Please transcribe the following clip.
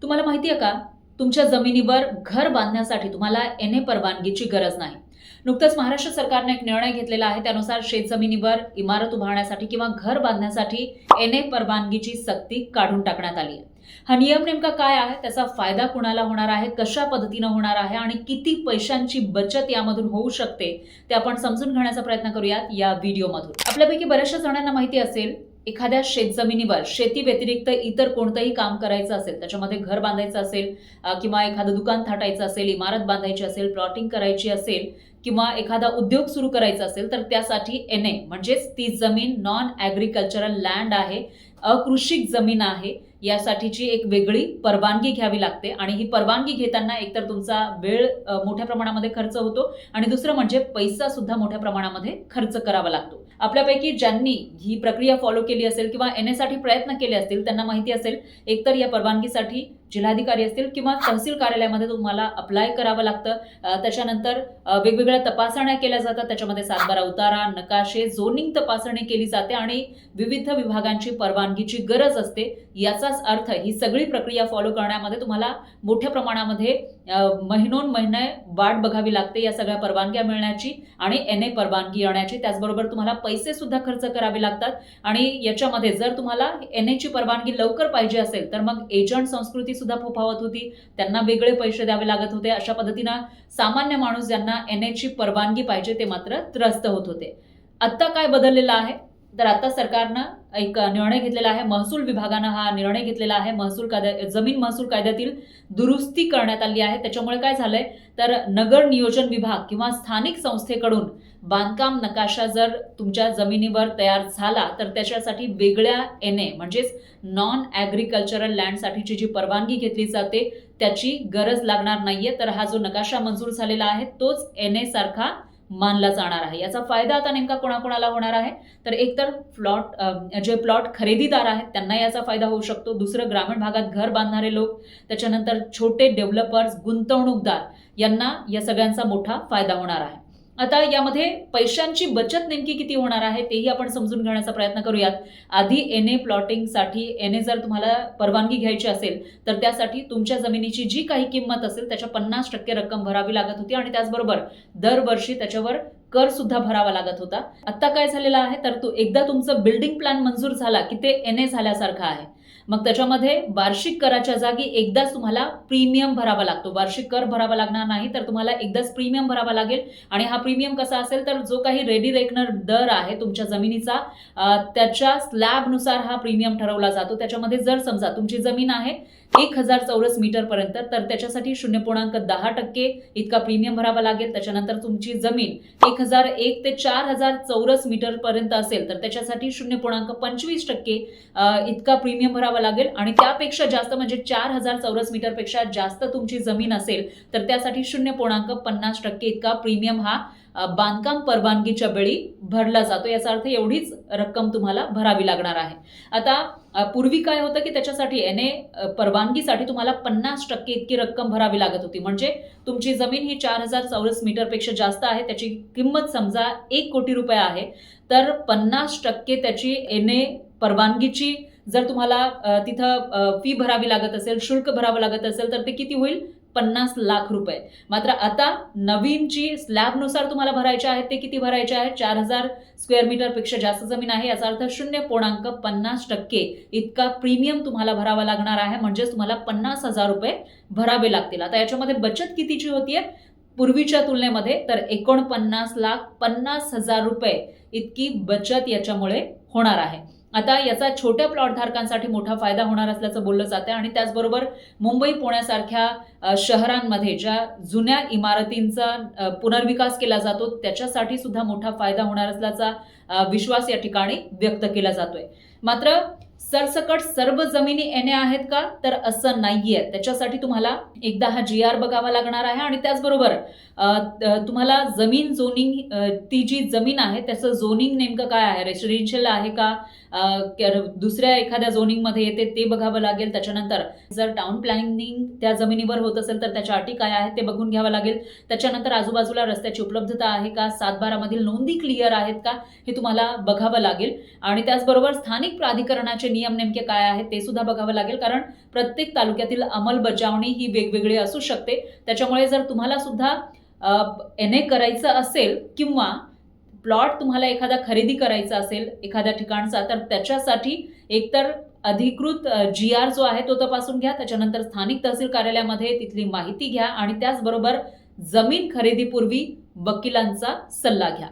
तुम्हाला माहिती आहे का? तुमच्या जमिनीवर घर बांधण्यासाठी तुम्हाला एनए परवानगीची गरज नाही. नुकतंच महाराष्ट्र सरकारने एक निर्णय घेतलेला आहे. त्यानुसार शेतजमिनीवर इमारत उभारण्यासाठी किंवा घर बांधण्यासाठी एनए परवानगीची सक्ती काढून टाकण्यात आली आहे. हा नियम नेमका काय आहे, त्याचा फायदा कुणाला होणार आहे, कशा पद्धतीने होणार आहे आणि किती पैशांची बचत यामधून होऊ शकते ते आपण समजून घेण्याचा प्रयत्न करूयात या व्हिडिओमधून. आपल्यापैकी बऱ्याचशा जणांना माहिती असेल, एखाद्या शेतजमिनीवर शेती व्यतिरिक्त इतर कोणतंही काम करायचं असेल, त्याच्यामध्ये घर बांधायचं असेल किंवा एखादं दुकान थाटायचं असेल, इमारत बांधायची असेल, प्लॉटिंग करायची असेल किंवा एखादा उद्योग सुरू करायचा असेल, तर त्यासाठी एनए म्हणजेच ती जमीन नॉन ॲग्रिकल्चरल लँड आहे, अकृषिक जमीन आहे, यासाठीची एक वेगळी परवानगी घ्यावी लागते. आणि ही परवानगी घेताना एकतर तुमचा वेळ मोठ्या प्रमाणामध्ये खर्च होतो आणि दुसरं म्हणजे पैसा सुद्धा मोठ्या प्रमाणामध्ये खर्च करावा लागतो. आपल्यापैकी ज्यांनी ही प्रक्रिया फॉलो केली असेल किंवा एनएसाठी प्रयत्न केले असतील त्यांना माहिती असेल, एकतर या परवानगीसाठी जिल्हाधिकारी असतील किंवा तहसील कार्यालयामध्ये तुम्हाला अप्लाय करावं लागतं. त्याच्यानंतर वेगवेगळ्या तपासण्या केल्या जातात. त्याच्यामध्ये 7/12 उतारा, नकाशे, झोनिंग तपासणी केली जाते आणि विविध विभागांची परवानगीची गरज असते. याचाच अर्थ ही सगळी प्रक्रिया फॉलो करण्यामध्ये तुम्हाला मोठ्या प्रमाणामध्ये महिने वाट बघावी लागते या सगळ्या परवानग्या मिळण्याची आणि एनए परवानगी येण्याची. त्याचबरोबर तुम्हाला पैसे सुद्धा खर्च करावे लागतात आणि याच्यामध्ये जर तुम्हाला एनएची परवानगी लवकर पाहिजे असेल तर मग एजंट संस्कृती सुद्धा फोफावत होती, त्यांना वेगळे पैसे द्यावे लागत होते. अशा पद्धतीनं सामान्य माणूस ज्यांना एनएची परवानगी पाहिजे ते मात्र त्रस्त होत होते. आता काय बदललेलं आहे, तर आता सरकारनं एक निर्णय घेतलेला आहे, महसूल विभागानं हा निर्णय घेतलेला आहे. जमीन महसूल कायद्यातील दुरुस्ती करण्यात आली आहे. त्याच्यामुळे काय झालंय, तर नगर नियोजन विभाग किंवा स्थानिक संस्थेकडून बांधकाम नकाशा जर तुमच्या जमिनीवर तयार झाला तर त्याच्यासाठी वेगळ्या एनए म्हणजेच नॉन ॲग्रिकल्चरल लँडसाठीची जी परवानगी घेतली जाते त्याची गरज लागणार नाहीये. तर हा जो नकाशा मंजूर झालेला आहे तोच एनए सारखा मानला जाणार आहे. याचा फायदा आता नेमका कोणाकोणाला होणार आहे, तर एकतर जे प्लॉट खरेदीदार आहेत त्यांना याचा फायदा होऊ शकतो. दुसरं, ग्रामीण भागात घर बांधणारे लोक, त्याच्यानंतर छोटे डेव्हलपर्स, गुंतवणूकदार यांना या सगळ्यांचा मोठा फायदा होणार आहे. आता यामध्ये पैशांची बचत नेमकी किती होणार आहे तेही आपण समजून घेण्याचा प्रयत्न करूयात. आधी एनए प्लॉटिंगसाठी एनए जर तुम्हाला परवानगी घ्यायची असेल तर त्यासाठी तुमच्या जमिनीची जी काही किंमत असेल त्याच्या 50% रक्कम भरावी लागत होती आणि त्याचबरोबर दरवर्षी त्याच्यावर कर सुद्धा भरावा लागत होता. आता काय झालेलं आहे, तर एकदा तुमचं बिल्डिंग प्लॅन मंजूर झाला की ते एनए झाल्यासारखं आहे. मग त्याच्यामध्ये वार्षिक कराच्या जागी एकदाच तुम्हाला प्रीमियम भरावा लागतो. वार्षिक कर भरावा लागणार नाही, तर तुम्हाला एकदाच प्रीमियम भरावा लागेल. आणि हा प्रीमियम कसा असेल, तर जो काही रेडी रेकनर दर आहे तुमच्या जमिनीचा त्याच्या स्लॅबनुसार हा प्रीमियम ठरवला जातो. त्याच्यामध्ये जर समजा तुमची जमीन आहे 1000 चौरस मीटर पर्यंत, तर त्याच्यासाठी 0.10% इतका प्रीमियम भरावा लागेल. त्याच्यानंतर तुमची जमीन 1001 ते 4000 चौरस मीटर पर्यंत असेल तर त्याच्यासाठी 0.25% इतका प्रीमियम भरावा लागेल. आणि त्यापेक्षा जास्त म्हणजे 4000 चौरस मीटर पेक्षा जास्त तुमची जमीन असेल तर त्यासाठी 0.50% इतका प्रीमियम हा बांधकाम परवानगीच्या वेळी भरला जातो. याचा अर्थ एवढीच रक्कम तुम्हाला भरावी लागणार आहे. आता पूर्वी काय होतं की त्याच्यासाठी एनए परवानगीसाठी तुम्हाला 50% इतकी रक्कम भरावी लागत होती. म्हणजे तुमची जमीन ही 4000 चौरस मीटरपेक्षा जास्त आहे, त्याची किंमत समजा 1 कोटी रुपये आहे, तर 50% त्याची एनए परवानगीची जर तुम्हाला तिथं फी भरावी लागत असेल, शुल्क भरावं लागत असेल, तर ते किती होईल, 50 लाख रुपये. मात्र आता नवीनची स्लॅबनुसार तुम्हाला भरायचे आहेत ते किती भरायचे आहेत, 4000 स्क्वेअर मीटरपेक्षा जास्त जमीन आहे, याचा अर्थ 0.50% इतका प्रीमियम तुम्हाला भरावा लागणार आहे. म्हणजेच तुम्हाला 50,000 रुपये भरावे लागतील. आता याच्यामध्ये बचत कितीची होतीये पूर्वीच्या तुलनेमध्ये, तर 49,50,000 रुपये इतकी बचत याच्यामुळे होणार आहे. आता याचा छोट्या प्लॉट धारकांसाठी मोठा फायदा होणार असल्याचं बोललं जातं. आणि त्याचबरोबर मुंबई, पुण्यासारख्या शहरांमध्ये ज्या जुन्या इमारतींचा पुनर्विकास केला जातो त्याच्यासाठी सुद्धा मोठा फायदा होणार असल्याचा विश्वास या ठिकाणी व्यक्त केला जातोय. मात्र सरसकट सर्व जमिनी एनए आहेत का, तर असं नाहीये. त्याच्यासाठी तुम्हाला एकदा हा GR बघावा लागणार आहे. आणि त्याचबरोबर तुम्हाला जमीन झोनिंग, ती जी जमीन आहे त्याचं झोनिंग नेमकं काय आहे, रेसिडेन्शियल आहे का, दुसऱ्या एखाद्या झोनिंगमध्ये येते ते बघावं लागेल. त्याच्यानंतर जर टाउन प्लॅनिंग त्या जमिनीवर होत असेल तर त्याच्या अटी काय आहेत ते बघून घ्यावं लागेल. त्याच्यानंतर आजूबाजूला रस्त्याची उपलब्धता आहे का, 7/12 मधील नोंदी क्लिअर आहेत का, हे तुम्हाला बघावं लागेल. आणि त्याचबरोबर स्थानिक प्राधिकरणाचे नियम नेमके काय आहेत ते सुद्धा बघावं लागेल, कारण प्रत्येक तालुक्यातील अंमलबजावणी ही वेगवेगळी असू शकते. त्याच्यामुळे जर तुम्हाला सुद्धा NA करायचं असेल किंवा प्लॉट तुम्हाला एखादा खरेदी करायचा असेल एखाद्या ठिकाणचा, तर त्याच्यासाठी एकतर अधिकृत GR जो आहे तो तपासून घ्या. त्याच्यानंतर स्थानिक तहसील कार्यालयामध्ये तिथली माहिती घ्या आणि त्याचबरोबर जमीन खरेदीपूर्वी वकिलांचा सल्ला घ्या.